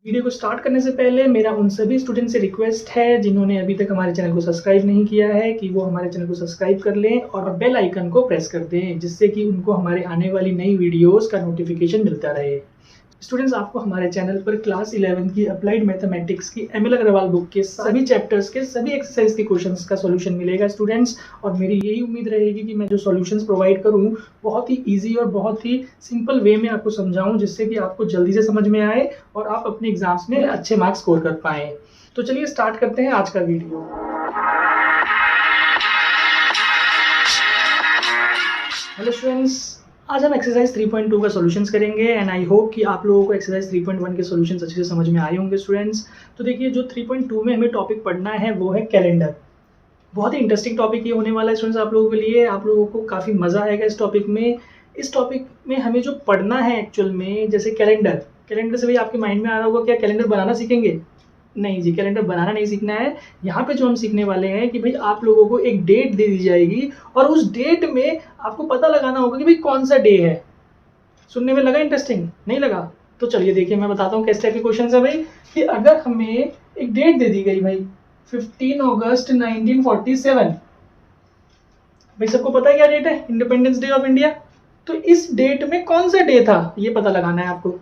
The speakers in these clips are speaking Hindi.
वीडियो को स्टार्ट करने से पहले मेरा उन सभी स्टूडेंट से रिक्वेस्ट है जिन्होंने अभी तक हमारे चैनल को सब्सक्राइब नहीं किया है कि वो हमारे चैनल को सब्सक्राइब कर लें और बेल आइकन को प्रेस कर दें, जिससे कि उनको हमारे आने वाली नई वीडियोस का नोटिफिकेशन मिलता रहे। स्टूडेंट्स, आपको हमारे चैनल पर क्लास 11 की अप्लाइड मैथमेटिक्स की एम एल अग्रवाल बुक के सभी चैप्टर्स के सभी एक्सरसाइज के क्वेश्चंस का सॉल्यूशन मिलेगा स्टूडेंट्स। और मेरी यही उम्मीद रहेगी कि मैं जो सॉल्यूशंस प्रोवाइड करूं बहुत ही इजी और बहुत ही सिंपल वे में आपको समझाऊं, जिससे कि आपको जल्दी से समझ में आए और आप अपने एग्जाम्स में अच्छे मार्क्स स्कोर कर पाएँ। तो चलिए स्टार्ट करते हैं आज का वीडियो। हेलो स्टूडेंट्स, आज हम एक्सरसाइज 3.2 का सॉल्यूशंस करेंगे एंड आई होप कि आप लोगों को एक्सरसाइज 3.1 के सॉल्यूशंस अच्छे से समझ में आए होंगे स्टूडेंट्स। तो देखिए, जो 3.2 में हमें टॉपिक पढ़ना है वो है कैलेंडर। बहुत ही इंटरेस्टिंग टॉपिक ये होने वाला है स्टूडेंट्स आप लोगों के लिए। आप लोगों को काफ़ी मज़ा आएगा इस टॉपिक में। इस टॉपिक में हमें जो पढ़ना है एक्चुअल में, जैसे कैलेंडर से भाई आपके माइंड में आ रहा होगा क्या कैलेंडर बनाना सीखेंगे? नहीं जी, कैलेंडर बनाना नहीं सीखना है। यहाँ पे जो हम सीखने वाले हैं कि भाई आप लोगों को एक डेट दे दी जाएगी और उस डेट में आपको पता लगाना होगा कि भाई कौन सा डे है। सुनने में लगा इंटरेस्टिंग? नहीं लगा? तो चलिए देखिए, मैं बताता हूँ किस टाइप के क्वेश्चन है भाई। कि अगर हमें एक डेट दे दी गई भाई 15 अगस्त 1947, भाई सबको पता है क्या डेट है? Independence day of India. तो इस डेट में कौन सा डे था ये पता लगाना है आपको।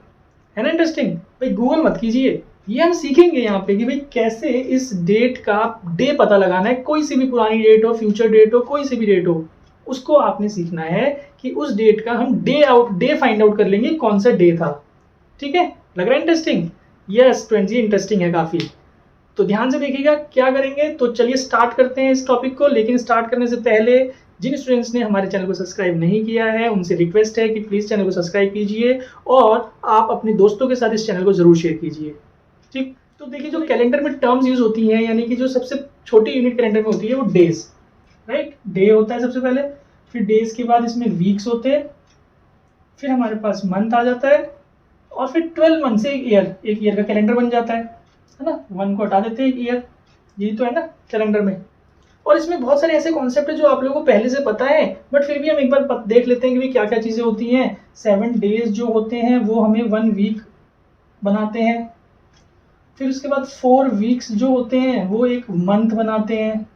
है ना इंटरेस्टिंग? भाई गूगल मत कीजिए, ये हम सीखेंगे यहाँ पे कि भाई कैसे इस डेट का डे पता लगाना है। कोई सी भी पुरानी डेट हो, फ्यूचर डेट हो, कोई सी भी डेट हो, उसको आपने सीखना है कि उस डेट का हम डे फाइंड आउट कर लेंगे कौन सा डे था। ठीक है, लग रहा है इंटरेस्टिंग? यस फ्रेंड्स, ये इंटरेस्टिंग है काफी। तो ध्यान से देखिएगा क्या करेंगे। तो चलिए स्टार्ट करते हैं इस टॉपिक को। लेकिन स्टार्ट करने से पहले जिन स्टूडेंट्स ने हमारे चैनल को सब्सक्राइब नहीं किया है उनसे रिक्वेस्ट है कि प्लीज चैनल को सब्सक्राइब कीजिए और आप अपने दोस्तों के साथ इस चैनल को जरूर शेयर कीजिए। ठीक, तो देखिए, जो कैलेंडर में टर्म्स यूज होती हैं, यानी कि जो सबसे छोटी यूनिट कैलेंडर में होती है वो डेज, राइट? डे होता है सबसे पहले, फिर डेज के बाद इसमें वीक्स होते हैं, फिर हमारे पास मंथ आ जाता है और फिर 12 मंथ से एक ईयर का कैलेंडर बन जाता है ना? वन को हटा देते हैं, एक ईयर। यही तो है ना कैलेंडर में। और इसमें बहुत सारे ऐसे कॉन्सेप्ट है जो आप लोगों को पहले से पता है, बट फिर भी हम एक बार देख लेते हैं कि क्या क्या चीजें होती हैं। 7 डेज जो होते हैं वो हमें 1 वीक बनाते हैं। फिर उसके बाद 4 वीक्स जो होते हैं वो एक मंथ बनाते हैं।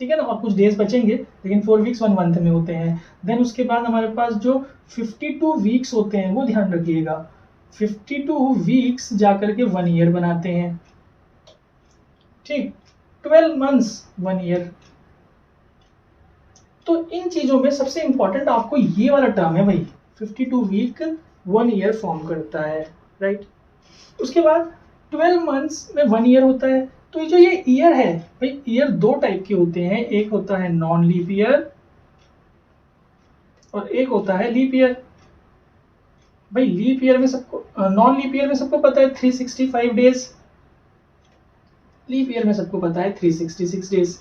ठीक है ना? और कुछ डेज बचेंगे, लेकिन 4 वीक्स 1 मंथ में होते हैं। देन उसके बाद हमारे पास जो 52 वीक्स होते हैं वो ध्यान रखिएगा, 52 वीक्स जाकर के 1 ईयर बनाते हैं। ठीक, 12 मंथ्स 1 ईयर। तो इन चीजों में सबसे इंपॉर्टेंट आपको ये वाला टर्म है भाई, 52 वीक 1 ईयर फॉर्म करता है, राइट? उसके बाद 12 मंथ्स में 1 ईयर होता है। तो जो ये ईयर है भाई, ईयर 2 टाइप के होते हैं, एक होता है नॉन लीप ईयर और एक होता है लीप ईयर। भाई लीप ईयर में सबको, नॉन लीप ईयर में सबको पता है 365 डेज, लीप ईयर में सबको पता है 366 डेज।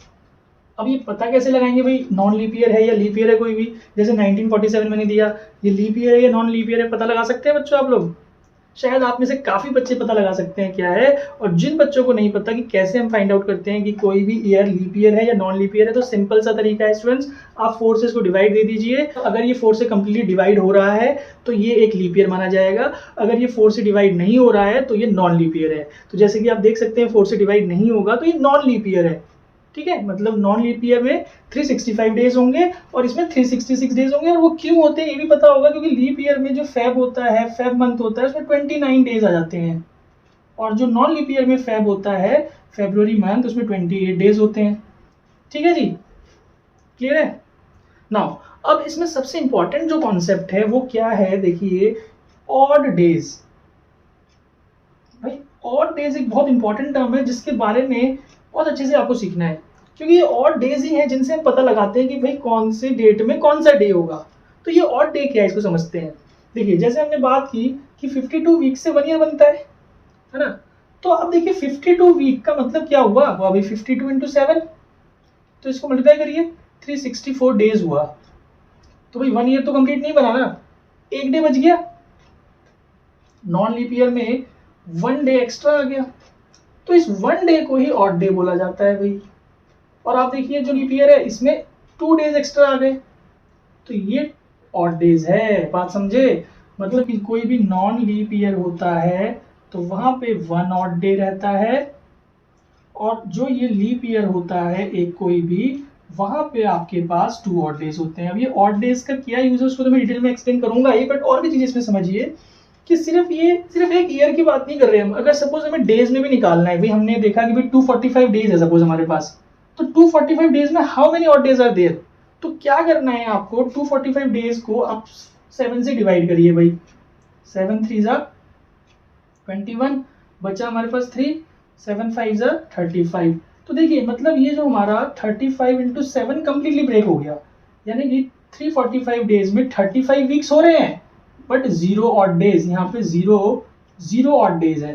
अब ये पता कैसे लगाएंगे भाई नॉन लीप ईयर है या लीप ईयर है कोई भी? जैसे 1947 मैंने दिया, ये लीप ईयर है या नॉन लीप ईयर है, पता लगा सकते हैं बच्चों आप लोग? शायद आप में से काफी बच्चे पता लगा सकते हैं क्या है। और जिन बच्चों को नहीं पता कि कैसे हम फाइंड आउट करते हैं कि कोई भी ईयर लीप ईयर है या नॉन लीप ईयर है, तो सिंपल सा तरीका है स्टूडेंट्स, आप 4 से इसको डिवाइड दे दीजिए। अगर ये 4 से कंप्लीटली डिवाइड हो रहा है तो ये एक लीप ईयर माना जाएगा। अगर ये 4 से डिवाइड नहीं हो रहा है तो ये नॉन लीप ईयर है। तो जैसे कि आप देख सकते हैं 4 से डिवाइड नहीं होगा तो ये नॉन लीप ईयर है। ठीक है, मतलब नॉन लीप ईयर में 365 डेज होंगे और इसमें 366 डेज होंगे। और वो क्यों होते हैं ये भी पता होगा, क्योंकि लीप ईयर में जो फेब होता है, फेब मंथ होता है, उसमें 29 डेज आ जाते हैं। और जो नॉन लीप ईयर में फेब होता है, फरवरी मंथ, उसमें 28 डेज होते हैं। ठीक है जी, क्लियर है? नाउ अब इसमें सबसे इंपॉर्टेंट जो कॉन्सेप्ट है वो क्या है, देखिए, ऑड डेज। भाई ऑड डेज एक बहुत इंपॉर्टेंट टर्म है जिसके बारे में बहुत अच्छे से आपको सीखना है, क्योंकि ये ऑड डेज ही हैं जिनसे हम पता लगाते हैं कि भाई कौन से डेट में कौन सा डे होगा। तो ये ऑड डे क्या है इसको समझते हैं। देखिए, जैसे हमने बात की कि 52 वीक से 1 ईयर बनता है ना? तो अब देखिए 52 वीक का मतलब क्या हुआ, वो अभी 52 इंटू 7, तो इसको मल्टीप्लाई करिए, 364 डेज हुआ। तो भाई 1 ईयर तो कंप्लीट नहीं बना ना, एक डे बच गया। नॉन लीप ईयर में 1 डे एक्स्ट्रा आ गया, तो इस 1 डे को ही ऑड डे बोला जाता है भाई। और आप देखिए जो लीप ईयर है इसमें 2 डेज एक्स्ट्रा आ गए, तो ये ऑड डेज है। बात समझे? मतलब कि कोई भी नॉन लीप ईयर होता है तो वहां पे 1 ऑड डे रहता है, और जो ये लीप ईयर होता है एक कोई भी, वहां पे आपके पास 2 ऑड डेज होते हैं। अब ये ऑड डेज का क्या यूज है उसको तो मैं डिटेल में एक्सप्लेन करूंगा ही, बट और भी चीजें इसमें समझिए कि सिर्फ एक ईयर की बात नहीं कर रहे हम। अगर सपोज हमें डेज में भी निकालना है, भाई हमने देखा कि भाई 245 डेज है सपोज हमारे पास, तो 245 डेज में how many odd days are there? तो क्या करना है आपको, 245 डेज को आप 7 से डिवाइड करिए भाई, 7 3 जा 21, बचा हमारे पास 3, 7 5 जा 35। तो देखिए मतलब ये जो हमारा 35 इंटू 7 कंप्लीटली ब्रेक हो गया, यानी कि 345 डेज में 35 वीक्स हो रहे हैं, बट 0 ऑड डेज, यहाँ पे 0 ऑड डेज है,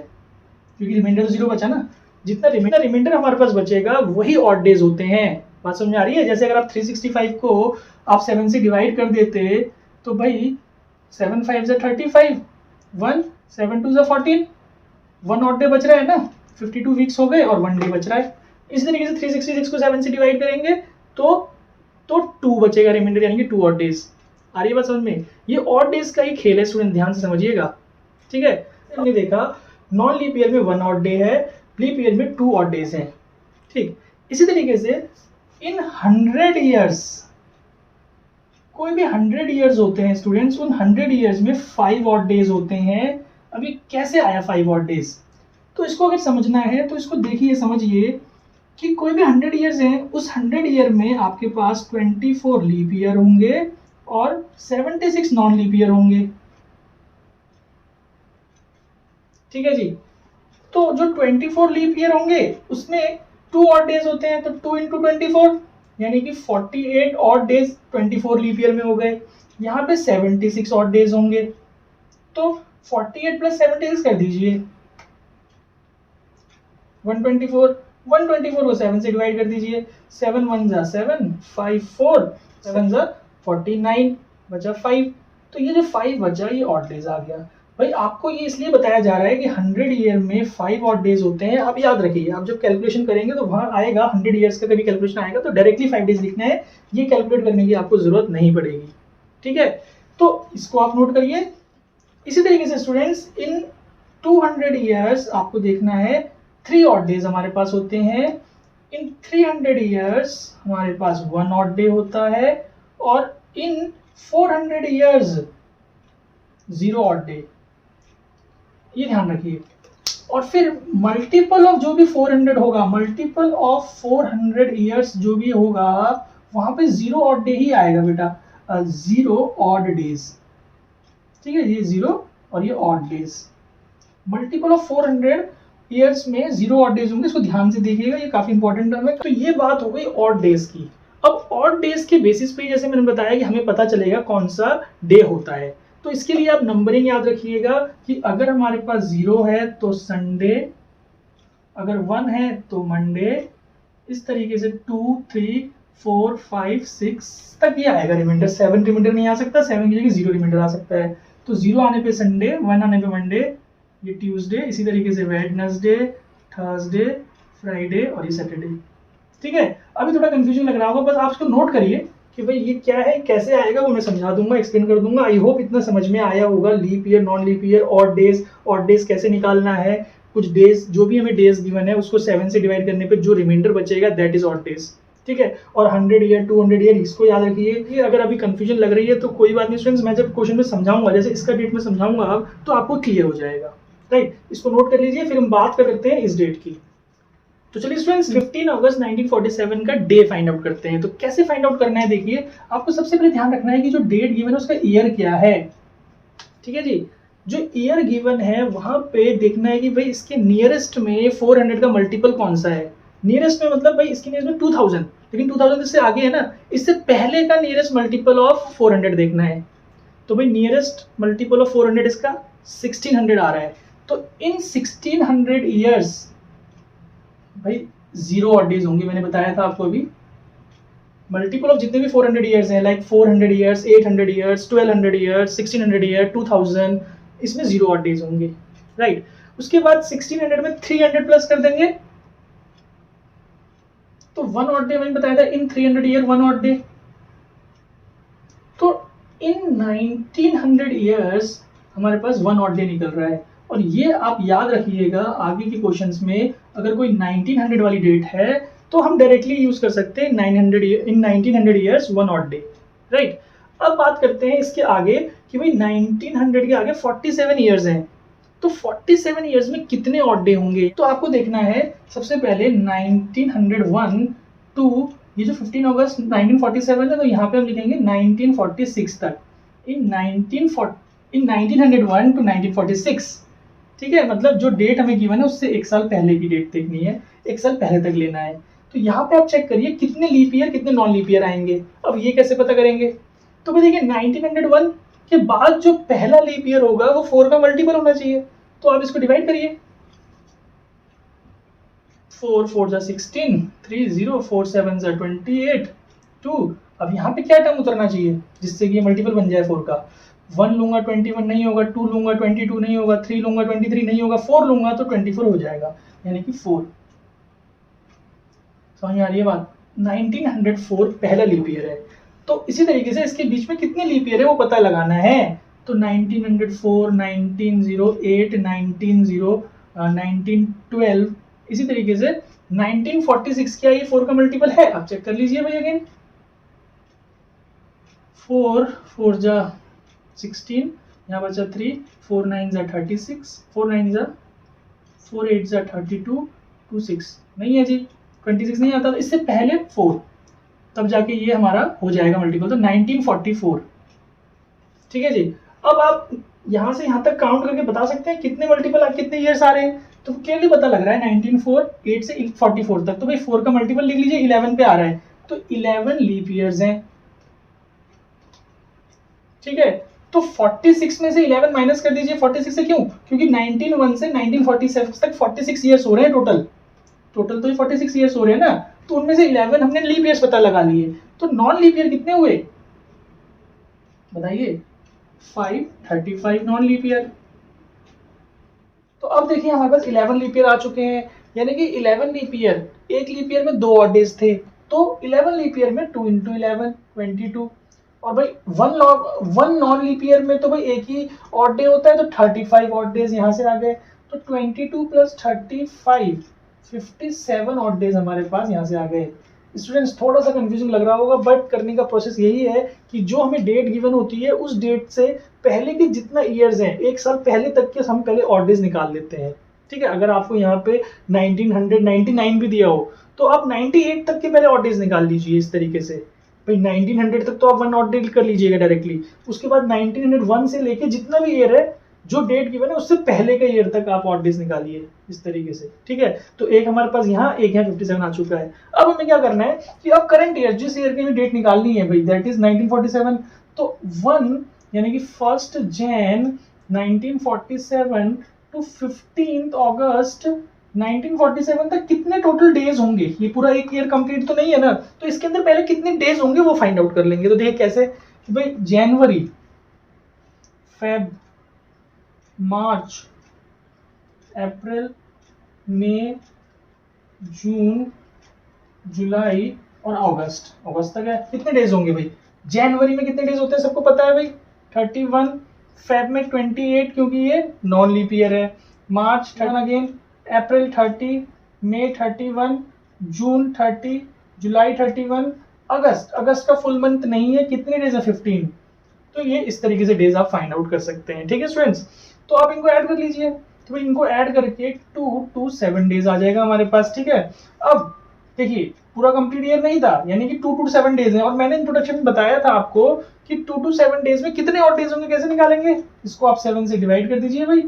क्योंकि रिमाइंडर 0 बचा ना। जितना रिमाइंडर हमारे पास बचेगा वही ऑड डेज होते हैं। बात समझ में आ रही है? जैसे अगर आप 365 को आप 7 से डिवाइड कर देते तो भाई 7 5 जा 35, 1 7 2 जा 14, 1 ऑड डे बच रहा है ना, 52 वीक्स हो गए और 1 डे बच रहा है। इस तरीके से 366 को 7 से डिवाइड करेंगे तो 2 बचेगा रिमाइंडर, यानी कि 2 ऑड डेज। आ रही है बात समझ में? ये ऑड डेज का ही खेल है स्टूडेंट, ध्यान से समझिएगा, ठीक है। हमने देखा नॉन लीप ईयर में 1 ऑड डे है, लीप ईयर में 2 ऑड डेज हैं, ठीक। इसी तरीके से इन 100 ईयर्स, कोई भी 100 ईयर्स होते हैं स्टूडेंट्स, उन 100 ईयर्स में 5 ऑड डेज होते हैं। अभी कैसे आया 5 ऑड डेज? तो इसको अगर समझना है तो इसको देखिए, समझिए कि कोई भी 100 ईयर्स हैं, उस 100 ईयर में आपके पास 24 लीप ईयर होंगे और 76 नॉन लीप ईयर होंगे, ठीक है जी। तो जो 24 लीप ईयर होंगे उसमें 2 ऑड डेज होते हैं, तो 2 इंटू 24 यानी कि 48 ऑड डेज 24 लीप ईयर में हो गए। यहाँ पे 76 ऑड डेज होंगे, तो 48 प्लस 76 कर दीजिए 124, 124 को 7 से डिवाइड कर दीजिए, 7 1 जा 7, 5 4, 7 जा 49, बचा 5। तो ये जो 5 बचा ये ऑड डेज आ गया। भाई आपको ये इसलिए बताया जा रहा है कि 100 ईयर में 5 ऑड डेज होते हैं। अब याद रखिए, आप जब कैलकुलेशन करेंगे तो वहां आएगा 100 ईयर्स का कभी कैलकुलेशन आएगा तो डायरेक्टली 5 डेज लिखना है, ये कैलकुलेट करने की आपको जरूरत नहीं पड़ेगी, ठीक है। तो इसको आप नोट करिए। इसी तरीके से स्टूडेंट्स इन 200 ईयर्स आपको देखना है 3 ऑड डेज हमारे पास होते हैं। इन 300 ईयर्स हमारे पास 1 ऑड डे होता है, और इन 400 ईयर्स 0 ऑड डे, ये ध्यान रखिए। और फिर मल्टीपल ऑफ जो भी 400 होगा, मल्टीपल ऑफ 400 ईयर्स जो भी होगा वहां पे 0 ऑड डे ही आएगा बेटा, 0 ऑड डेज, ठीक है। ये 0 और ये odd days, multiple of 400 years में 0 ऑड डेज होंगे, इसको ध्यान से देखिएगा, ये काफी इंपॉर्टेंट टर्म है। तो ये बात हो गई ऑड डेज की। अब ऑड डेज के बेसिस पे जैसे मैंने बताया कि हमें पता चलेगा कौन सा डे होता है, तो इसके लिए आप नंबरिंग याद रखिएगा कि अगर हमारे पास 0 है तो संडे, अगर 1 है तो मंडे, इस तरीके से 2 3 4 5 6 तक ये आएगा रिमाइंडर। 7 रिमाइंडर नहीं आ सकता, 7 की जगह 0 रिमाइंडर आ सकता है। तो 0 आने पे संडे, 1 आने पे मंडे, ये ट्यूसडे, इसी तरीके से वेडनेसडे, थर्सडे, फ्राइडे और ये सैटरडे, ठीक है। अभी थोड़ा कंफ्यूजन लग रहा होगा, बस आप इसको नोट करिए कि भाई ये क्या है, कैसे आएगा, वो मैं समझा दूंगा, एक्सप्लेन कर दूंगा। आई होप इतना समझ में आया होगा। Leap year, non leap year, odd days कैसे निकालना है, कुछ डेज जो भी हमें डेज गिवन है उसको 7 से डिवाइड करने पे जो रिमाइंडर बचेगा दैट इज ऑड डेज, ठीक है। और 100 ईयर, 200 ईयर, इसको याद रखिए कि अगर अभी कंफ्यूजन लग रही है तो कोई बात नहीं स्टूडेंट्स, मैं जब क्वेश्चन में समझाऊंगा, जैसे इसका डेट में समझाऊंगा अब, तो आपको क्लियर हो जाएगा, राइट। इसको नोट कर लीजिए, फिर हम बात करते हैं इस डेट की। तो चलिए स्टूडेंट्स 15 अगस्त 1947 का डे फाइंड आउट करते हैं। तो कैसे फाइंड आउट करना है, देखिए आपको सबसे पहले ध्यान रखना है कि जो डेट गिवन है उसका ईयर क्या है, ठीक है जी। जो ईयर गिवन है वहां पे देखना है कि भाई इसके नियरेस्ट में 400 का मल्टीपल कौन सा है। नियरेस्ट में मतलब भाई इसके नियरेस्ट में 2000, लेकिन 2000 इससे आगे है ना, इससे पहले का नियरेस्ट मल्टीपल ऑफ 400 देखना है। तो भाई नियरेस्ट मल्टीपल ऑफ 400 इसका 1600 आ रहा है। तो इन 1600 ईयर्स भाई 0 ऑड डेज होंगे, मैंने बताया था आपको अभी। मल्टीपल ऑफ जितने भी 400 ईयर्स हैं, like 400 years, 800 years, 1200 years, 1600 year, 2000, इसमें 0 ऑड डेज होंगे, राइट। उसके बाद 1600 में 300 प्लस कर देंगे तो 1 ऑड डे, मैंने बताया था इन 300 ईयर 1 ऑड डे। तो इन 1900 ईयर्स हमारे पास 1 ऑड डे निकल रहा है। और ये आप याद रखिएगा आगे के क्वेश्चंस में, अगर कोई 1900 वाली डेट है तो हम डायरेक्टली यूज कर सकते हैं 900 इन 1900 years one odd day, right. अब बात करते हैं इसके आगे कि भाई 1900 के आगे 47 ईयर्स हैं, तो 47 ईयर्स में कितने ऑड डे होंगे। तो आपको देखना है सबसे पहले 1901 टू ये जो 15 अगस्त 1947 है, तो यहाँ पे हम लिखेंगे 1946 तक। इन 1901 टू 1946, ठीक है, मतलब जो डेट हमें गिवन है उससे एक साल पहले की डेट देखनी है, एक साल पहले तक लेना है। तो यहाँ पे आप चेक करिए कितने लीप ईयर कितने नॉन लीप ईयर आएंगे। अब ये कैसे पता करेंगे, तो भाई देखिए 1901 के बाद जो पहला लीप ईयर होगा वो 4 का मल्टीपल होना चाहिए, तो आप इसको डिवाइड करिए। 4 4 जा 16, 3 0 4 7 जा 28 2। अब यहाँ पे क्या टर्म उतरना चाहिए जिससे कि ये मल्टीपल बन जाए 4 का। 1 लूंगा 21 नहीं होगा, 2 लूंगा 22 नहीं होगा, 3 लूंगा 23 नहीं होगा, 4 लूंगा तो 24 हो जाएगा, यानी कि 4। समझ में आ रही है बात। 1904 पहला लीप ईयर है, तो इसी तरीके से इसके बीच में कितने लीप ईयर है वो पता लगाना है। तो 1904, 1908, 1912, इसी तरीके से 1946 क्या ये 4 का मल्टीपल है, आप चेक कर लीजिए भाई अगेन। 4 4 जा 16, यहाँ बचा 3, 4 9 जा 36, 4 9 जा 4 8 जा 32, 2 6 नहीं है जी, 26 नहीं आता, तो इससे पहले 4, तब जाके ये हमारा हो जाएगा मल्टीपल, तो 1944, ठीक है जी। अब आप यहाँ से यहाँ तक काउंट करके बता सकते हैं कितने मल्टीपल कितने ईयर्स आ रहे हैं, तो क्लियरली पता लग रहा है 1948 से 44 तक, तो भाई 4 का मल्टीपल लिख लीजिए, 11 पे आ रहा है, तो 11 लीप ईयर्स हैं, ठीक है। तो 46 में से 11 माइनस कर दीजिए, 46 से क्यों, क्योंकि 1901 से 1947 तक 46 ईयर्स हो रहे हैं टोटल तो ये 46 ईयर्स हो रहे हैं ना, तो उनमें से 11 हमने लीप ईयर्स पता लगा लिए, तो नॉन लीप ईयर कितने हुए बताइए, 535 नॉन लीप ईयर। तो अब देखिए हमारे पास 11 लीप ईयर आ चुके हैं, यानी कि 11 लीप ईयर, एक लीप ईयर में 2 ऑड डेज थे, तो 11 लीप ईयर में 2 × 11 22, और भाई वन नॉन लीप ईयर में तो भाई एक ही ऑड डे होता है, तो 35 ऑड डेज यहाँ से आ गए, तो 22 + 35 57 ऑड डेज हमारे पास यहाँ से आ गए। स्टूडेंट्स थोड़ा सा कंफ्यूजिंग लग रहा होगा, बट करने का प्रोसेस यही है कि जो हमें डेट गिवन होती है उस डेट से पहले के जितना ईयर्स हैं एक साल पहले तक के हम पहले ऑड डेज निकाल लेते हैं, ठीक है। अगर आपको यहाँ पे 1999 भी दिया हो तो आप 98 तक के पहले ऑड डेज निकाल लीजिए इस तरीके से। भाई 1900 तक तो आप 1 ऑड डे कर लीजिएगा डायरेक्टली, उसके बाद 1901 से लेके जितना भी ईयर है जो डेट गिवन है उससे पहले का ईयर तक आप ऑड डेज निकालिए इस तरीके से, ठीक है। तो एक हमारे पास यहाँ, एक यहाँ 57 आ चुका है। अब हमें क्या करना है कि अब करंट ईयर जिस ईयर की डेट निकालनी है भाई, दैट इज 1947, तो 1 यानी कि 1 जैन 1947 टू 15 अगस्त 1947 तक कितने टोटल डेज होंगे, ये पूरा एक ईयर कंप्लीट तो नहीं है ना, तो इसके अंदर पहले कितने डेज होंगे वो फाइंड आउट कर लेंगे। तो देखिए कैसे कि भाई जनवरी, फेब, मार्च, अप्रैल, मई, जून, जुलाई और अगस्त तक है, कितने डेज होंगे भाई। जनवरी में कितने डेज होते हैं सबको पता है भाई 31, फेब में 28 क्योंकि ये नॉन लीप ईयर है, मार्च 30 अगेन, अप्रैल 30, मई 31, जून 30, जुलाई 31, अगस्त का फुल मंथ नहीं है, कितने डेज है 15। तो ये इस तरीके से डेज आप फाइंड आउट कर सकते हैं, ठीक है स्टूडेंट्स। तो आप इनको ऐड कर लीजिए, तो इनको ऐड करके 2 to 7 डेज आ जाएगा हमारे पास, ठीक है। अब देखिए पूरा कंप्लीट ईयर नहीं था, यानी कि 2 to 7 डेज है, और मैंने इंट्रोडक्शन में बताया था आपको कि 2 to 7 डेज में कितने और डेज होंगे, कैसे निकालेंगे, इसको आप 7 से डिवाइड कर दीजिए भाई,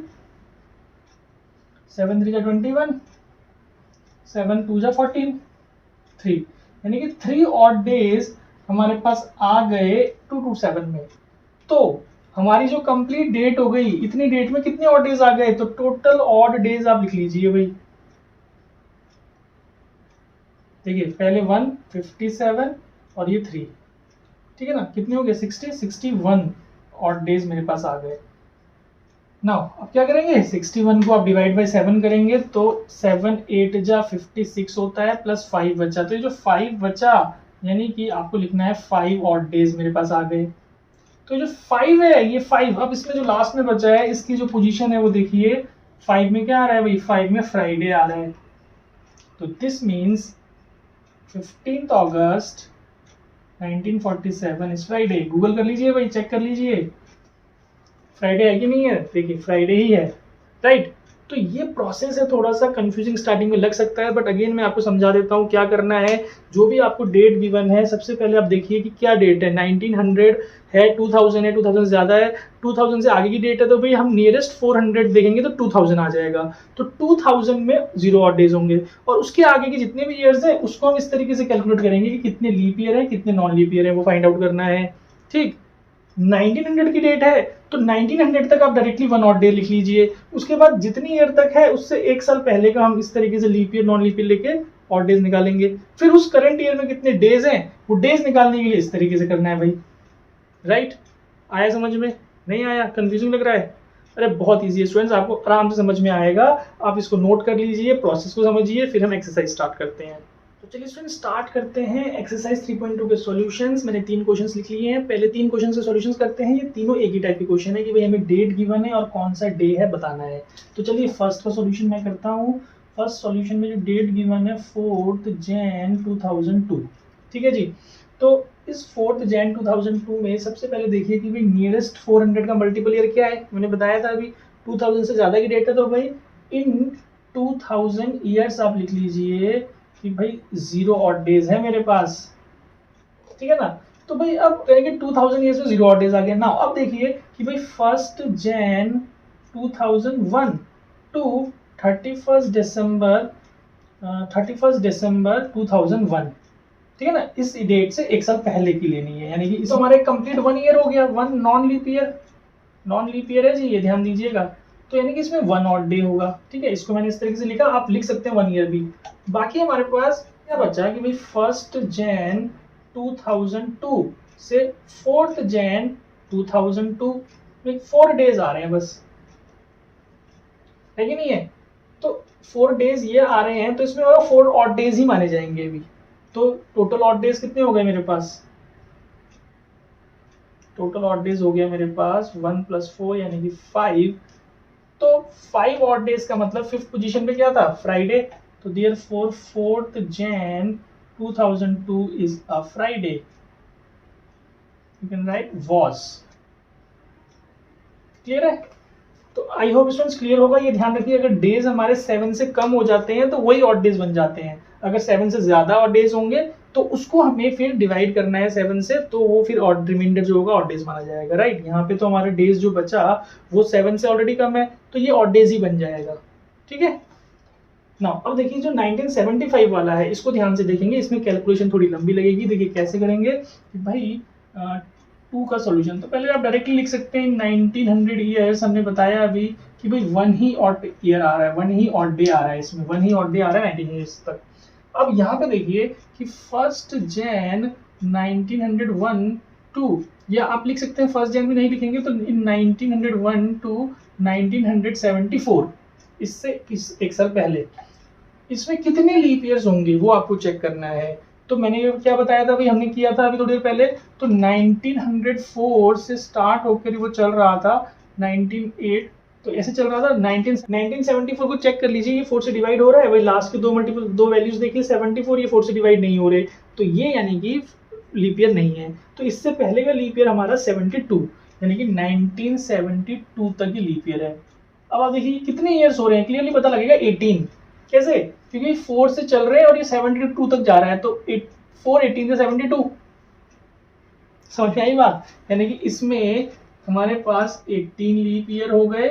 7 3 जा 21, 7 2 जा 14, 3, यानी कि 3 ऑड डेज हमारे पास आ गए 2 to 7 में। तो हमारी जो कंप्लीट डेट हो गई, इतनी डेट में कितने ऑड डेज आ गए, तो टोटल ऑड डेज आप लिख लीजिए भाई। देखिए पहले 1 57 और ये 3, ठीक है ना, कितने हो गए 61 ऑड डेज मेरे पास आ गए। नाउ अब क्या करेंगे, 61 को आप डिवाइड बाय 7 करेंगे तो 7 8 जा 56 होता है, प्लस 5 बचा, तो ये जो 5 बचा यानी कि आपको लिखना है 5 ऑड डेज मेरे पास आ गए। तो जो 5 है ये 5, अब इसमें जो लास्ट में बचा है इसकी जो पोजीशन है वो देखिए 5 में क्या आ रहा है भाई, 5 में फ्राइडे आ रहा है, तो this means 15 August 1947 is Friday. Google कर लीजिए भाई, चेक कर लीजिए फ्राइडे है कि नहीं है। देखिए फ्राइडे ही है, राइट। तो ये प्रोसेस है, थोड़ा सा कंफ्यूजिंग स्टार्टिंग में लग सकता है, बट अगेन मैं आपको समझा देता हूँ क्या करना है। जो भी आपको डेट गिवन है, सबसे पहले आप देखिए कि क्या डेट है, 1900 है, 2000 है, 2000 ज्यादा है, 2000 से आगे की डेट है, तो भाई हम नियरेस्ट 400 देखेंगे तो 2000 आ जाएगा। तो 2000 में 0 ऑड डेज होंगे, और उसके आगे के जितने भी ईयर्स है उसको हम इस तरीके से कैलकुलेट करेंगे कि कितने लीप ईयर है, कितने नॉन लीप ईयर है, वो फाइंड आउट करना है, ठीक। 1900 की डेट है तो 1900 तक आप डायरेक्टली 1 ऑड डे लिख लीजिए। उसके बाद जितनी ईयर तक है उससे एक साल पहले का हम इस तरीके से leap year non leap year लेके ऑड डेज निकालेंगे। फिर उस करंट ईयर में कितने डेज हैं वो डेज निकालने के लिए इस तरीके से करना है भाई, राइट। आया समझ में, नहीं आया, कंफ्यूजिंग लग रहा है? अरे बहुत ईजी है स्टूडेंट्स, आपको आराम से समझ में आएगा। आप इसको नोट कर लीजिए, प्रोसेस को समझिए, फिर हम एक्सरसाइज स्टार्ट करते हैं। तो चलिए स्टूडेंट स्टार्ट करते हैं एक्सरसाइज 3.2 के सॉल्यूशंस। मैंने 3 क्वेश्चंस लिख लिए हैं, पहले 3 क्वेश्चन के सॉल्यूशंस करते हैं। ये तीनों एक ही टाइप के क्वेश्चन है कि भाई हमें डेट गिवन है और कौन सा डे है बताना है। तो चलिए फर्स्ट का सॉल्यूशन मैं करता हूँ। फर्स्ट सॉल्यूशन में जो डेट गिवन है 4 जैन 2002, ठीक है जी। तो इस 4 जैन 2002 में सबसे पहले देखिए कि भाई नियरेस्ट 400 का मल्टीपल ईयर क्या है। मैंने बताया था अभी 2000 से ज़्यादा की डेट है, तो भाई इन 2000 ईयर्स आप लिख लीजिए कि भाई 0 ऑड डेज है मेरे पास, ठीक है ना। तो भाई अब कहेंगे 2000 ईयर्स में 0 ऑड डेज आ गया ना। अब देखिए कि भाई 1 जैन 2001 टू 31 दिसंबर 2001, ठीक है ना। इस डेट से एक साल पहले की लेनी है, यानी कि इस हमारे कंप्लीट 1 ईयर हो गया। 1 non leap year, non leap year है जी, ये ध्यान दीजिएगा। तो यानी कि इसमें 1 ऑड डे होगा, ठीक है। इसको मैंने इस तरीके से लिखा, आप लिख सकते हैं 1 ईयर भी। बाकी हमारे पास क्या बचा कि भाई 1 जैन 2002 से 4 जैन 2002 में 4 डेज आ रहे हैं बस, है कि नहीं है। तो 4 डेज ये आ रहे हैं, तो इसमें और 4 ऑड डेज ही माने जाएंगे अभी। तो टोटल ऑड डेज कितने हो गए मेरे पास, टोटल ऑड डेज हो गया मेरे पास 1 + 4 यानी कि 5। तो 5 ऑड डेज का मतलब 5th पोजीशन पे क्या था, फ्राइडे। तो therefore 4 Jain 2002 is a Friday. You can write was. Clear है? तो आई होप स्टूडेंट्स क्लियर होगा। ये ध्यान रखिए, अगर डेज हमारे 7 से कम हो जाते हैं तो वही ऑड डेज बन जाते हैं। अगर 7 से ज्यादा ऑड डेज होंगे तो उसको हमें फिर डिवाइड करना है 7 से, तो वो फिर ऑड रिमाइंडर जो होगा ऑड डेज माना जाएगा, राइट। यहाँ पे तो हमारे डेज जो बचा वो 7 से ऑलरेडी कम है, तो ये ऑड डेज ही बन जाएगा, ठीक है ना। अब देखिए जो 1975 वाला है इसको ध्यान से देखेंगे, इसमें कैलकुलेशन थोड़ी लंबी लगेगी। देखिए कैसे करेंगे कि भाई 2 का सॉल्यूशन तो पहले आप डायरेक्टली लिख सकते हैं 1900 ईयर्स। हमने बताया अभी कि भाई 1 ही ऑड ईयर आ रहा है, 1 ही ऑड डे आ रहा है, इसमें 1 ही ऑड डे आ रहा है 1900 ईयर्स तक। अब यहाँ पे देखिए कि 1 जैन 1901 टू, या आप लिख सकते हैं 1 जैन भी नहीं लिखेंगे तो इन 1901 टू 1974, इससे इस एक साल पहले इसमें कितने लीप ईयर्स होंगे वो आपको चेक करना है। तो मैंने क्या बताया था भाई, हमने किया था अभी थोड़ी देर पहले। तो 1904 से स्टार्ट होकर वो चल रहा था 1908, तो ऐसे चल रहा था 1974 को चेक कर लीजिए, ये 4 से डिवाइड हो रहा है। भाई लास्ट के दो वैल्यूज देखिए 74, ये 4 से डिवाइड नहीं हो रहे, तो ये यानी कि लीप ईयर नहीं है। तो इससे पहले का लीप ईयर हमारा 72, यानी कि 1972 तक की लीप ईयर है। अब आप देखिए कितने ईयर्स हो रहे हैं, क्लियरली पता लगेगा 18। कैसे? क्योंकि 4 से चल रहे हैं और ये 72 तक जा रहा है, तो 4 18 से 72, समझ में आई बात। यानी कि इसमें हमारे पास 18 लीप ईयर हो गए,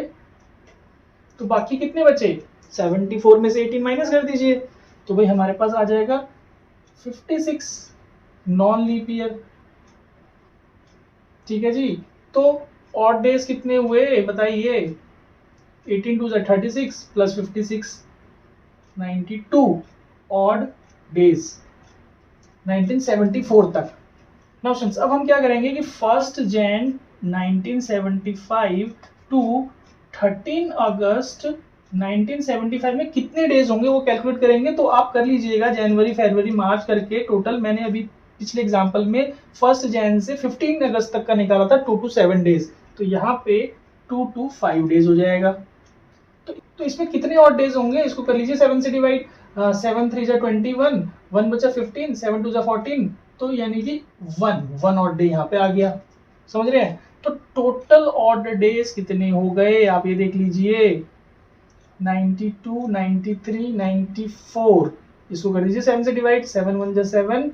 तो बाकी कितने बचे, 74 में से 18 माइनस कर दीजिए, तो भाई हमारे पास आ जाएगा 56 नॉन लीप ईयर, ठीक है जी। तो ऑड डेज कितने हुए बताइए, 18 2 36 प्लस 56 92 ऑड डेज 1974 तक। नाउ फ्रेंड्स अब हम क्या करेंगे कि 1 जैन 1975 टू 13 अगस्त 1975 में कितने डेज होंगे वो कैलकुलेट करेंगे। तो आप कर लीजिएगा जनवरी फरवरी मार्च करके टोटल। मैंने अभी पिछले एग्जांपल में 1 जैन से 15 अगस्त तक का निकाला था, 2 to 7 डेज। तो यहाँ पे 2 to 5 डेज हो जाएगा, तो इसमें कितने ऑड डेज होंगे, इसको कर लीजिए 7 से डिवाइड। 7 3 जा 21, 1 बचा 15, 7 2 जा 14, तो यानी कि 1 ऑड डे यहाँ पे आ गया। समझ रहे हैं? तो टोटल ऑड डेज कितने हो गए आप ये देख लीजिए, 92, 93, 94। इसको कर दीजिए 7 से डिवाइड। 7 1 जा 7,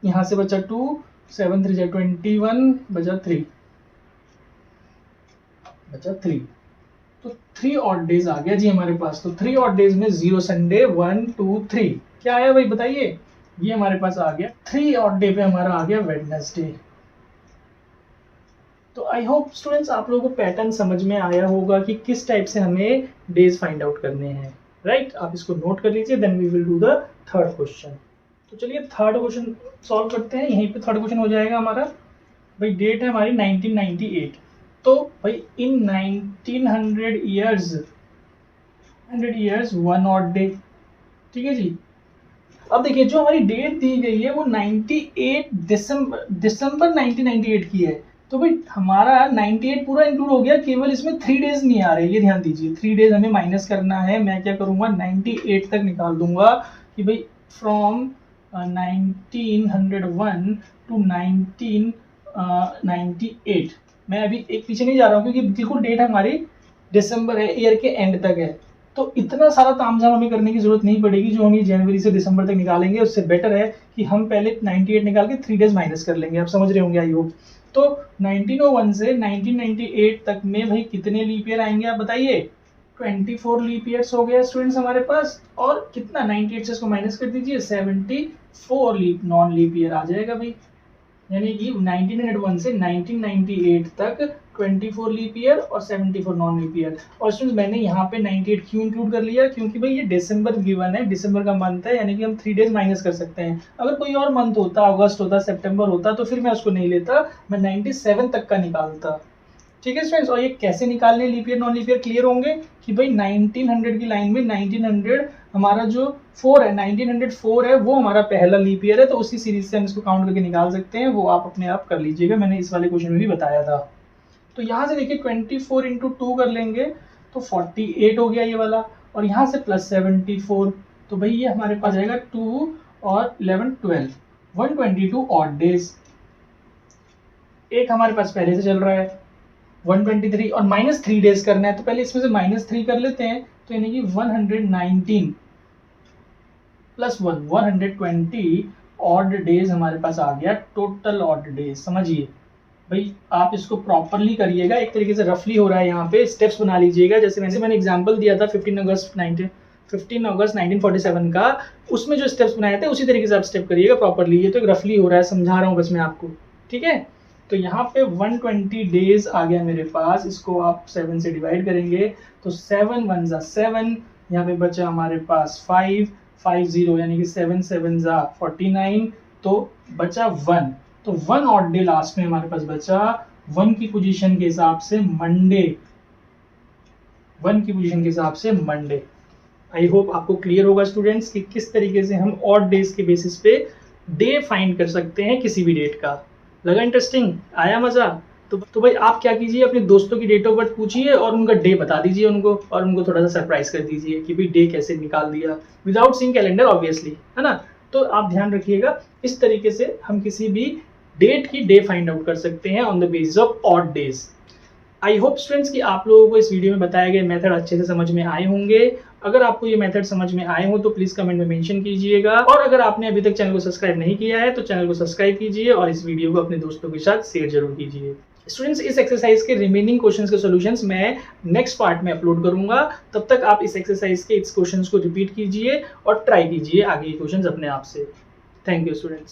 यहाँ से बचा 2, 7 3 जा 21, बचा 3, तो 3 ऑड डेज आ गया जी हमारे पास। तो 3 ऑड डेज में 0 संडे, 1 2 3 क्या आया भाई बताइए? ये हमारे पास आ गया 3 ऑड डे पे हमारा आ गया वेडनेसडे। तो आई होप स्टूडेंट्स आप लोगों को पैटर्न समझ में आया होगा कि किस टाइप से हमें डेज फाइंड आउट करने हैं, राइट? आप इसको नोट कर लीजिए, then we will do the third question. तो चलिए थर्ड क्वेश्चन सॉल्व करते हैं। यहीं पे थर्ड क्वेश्चन हो जाएगा हमारा। भाई डेट है हमारी 1998, तो भाई इन 1900 ईयर्स 1 ऑड डे, ठीक है जी। अब देखिए जो हमारी डेट दी गई है वो 98 दिसंबर 1998 की है। तो भाई हमारा 98 पूरा इंक्लूड हो गया, केवल इसमें 3 डेज नहीं आ रहे, ये ध्यान दीजिए। 3 डेज हमें माइनस करना है। मैं क्या करूंगा, 98 तक निकाल दूंगा कि भाई फ्रॉम 1901 टू 1998। मैं अभी एक पीछे नहीं जा रहा हूँ क्योंकि बिल्कुल डेट हमारी दिसंबर है, ईयर के एंड तक है। तो इतना सारा तामझाम हमें करने की जरूरत नहीं पड़ेगी। जो हम ये जनवरी से दिसंबर तक निकालेंगे उससे बेटर है कि हम पहले 98 निकाल के 3 डेज माइनस कर लेंगे। आप समझ रहे होंगे आई होप। तो 1901 से 1998 तक में भाई कितने लीप ईयर आएंगे आप बताइए? 24 लीप ईयर्स हो गया स्टूडेंट्स हमारे पास। और कितना 98 से इसको माइनस कर दीजिए, 74 लीप नॉन लीप ईयर आ जाएगा भाई। यानी कि 1901 से 1998 तक 24 लीप ईयर और 74 नॉन लीप ईयर। और स्टूडेंट्स मैंने यहाँ पे 98 क्यों इंक्लूड कर लिया? क्योंकि भाई ये दिसंबर गिवन है, दिसंबर का मंथ है, यानी कि हम 3 डेज माइनस कर सकते हैं। अगर कोई और मंथ होता, अगस्त होता, सितंबर होता, तो फिर मैं उसको नहीं लेता, मैं 97 तक का निकालता। ठीक है स्टूडेंट्स। और ये कैसे निकालने leap year non leap year clear होंगे कि भाई 1900 की लाइन में 1900 हमारा जो 4 है, 1904 है, वो हमारा पहला लीप ईयर है। तो उसी सीरीज से हम इसको काउंट करके निकाल सकते हैं। वो आप अपने आप कर लीजिएगा, मैंने इस वाले क्वेश्चन में भी बताया था। तो यहाँ से देखिए 24 इंटू 2 कर लेंगे तो 48 हो गया ये वाला, और यहाँ से प्लस 74, तो भाई ये हमारे पास आएगा 2 और 11 12, 122 ऑड डेज। एक हमारे पास पहले से चल रहा है 123 और माइनस 3 डेज करना है, तो पहले इसमें से माइनस 3 कर लेते हैं। तो यानी कि 119 प्लस 1 120 ऑड डेज हमारे पास आ गया, टोटल ऑड डेज। समझिए भाई आप इसको प्रॉपरली करिएगा, एक तरीके से रफली हो रहा है, यहाँ पे स्टेप्स बना लीजिएगा। जैसे मैंने एग्जांपल दिया था 15 अगस्त 1947 का, उसमें जो स्टेप्स बनाए थे उसी तरीके से आप स्टेप करिएगा प्रॉपरली। ये तो एक रफली हो रहा है, समझा रहा हूँ बस मैं आपको, ठीक है। तो यहाँ पे 120 डेज आ गया मेरे पास, इसको आप 7 से डिवाइड करेंगे तो 7 1 जा 7, यहाँ पे बचा हमारे पास 5 5 0, यानी कि 7 7 जा 49, तो बचा 1। तो 1 ऑड डे लास्ट में हमारे पास बचा 1 की पोजीशन के हिसाब से मंडे, 1 की पोजीशन के हिसाब से मंडे। आई होप आपको क्लियर होगा स्टूडेंट्स कि किस तरीके से हम ऑड डेज के बेसिस पे डे फाइंड कर सकते हैं किसी भी डेट का। लगा इंटरेस्टिंग? आया मजा? तो भाई आप क्या कीजिए, अपने दोस्तों की डेट ऑफ बर्थ पूछिए और उनका डे बता दीजिए उनको, और उनको थोड़ा सा सरप्राइज कर दीजिए कि भाई डे कैसे निकाल दिया, विदाउट सीइंग कैलेंडर ऑब्वियसली, है ना। तो आप ध्यान रखिएगा, इस तरीके से हम किसी भी डेट की डे फाइंड आउट कर सकते हैं on the basis of odd days. I hope students कि आप लोगों को इस वीडियो में बताए गए मेथड अच्छे से समझ में आए होंगे। अगर आपको ये मेथड समझ में आए हो तो प्लीज कमेंट में मेंशन कीजिएगा, और अगर आपने अभी तक चैनल को सब्सक्राइब नहीं किया है तो चैनल को सब्सक्राइब कीजिए और इस वीडियो को अपने दोस्तों के साथ शेयर जरूर कीजिए। स्टूडेंट्स इस एक्सरसाइज के रिमेनिंग क्वेश्चंस के सॉल्यूशंस मैं नेक्स्ट पार्ट में अपलोड करूंगा, तब तक आप इस एक्सरसाइज के इस क्वेश्चंस को रिपीट कीजिए और ट्राई कीजिए आगे ये क्वेश्चंस अपने आप से। Thank you students.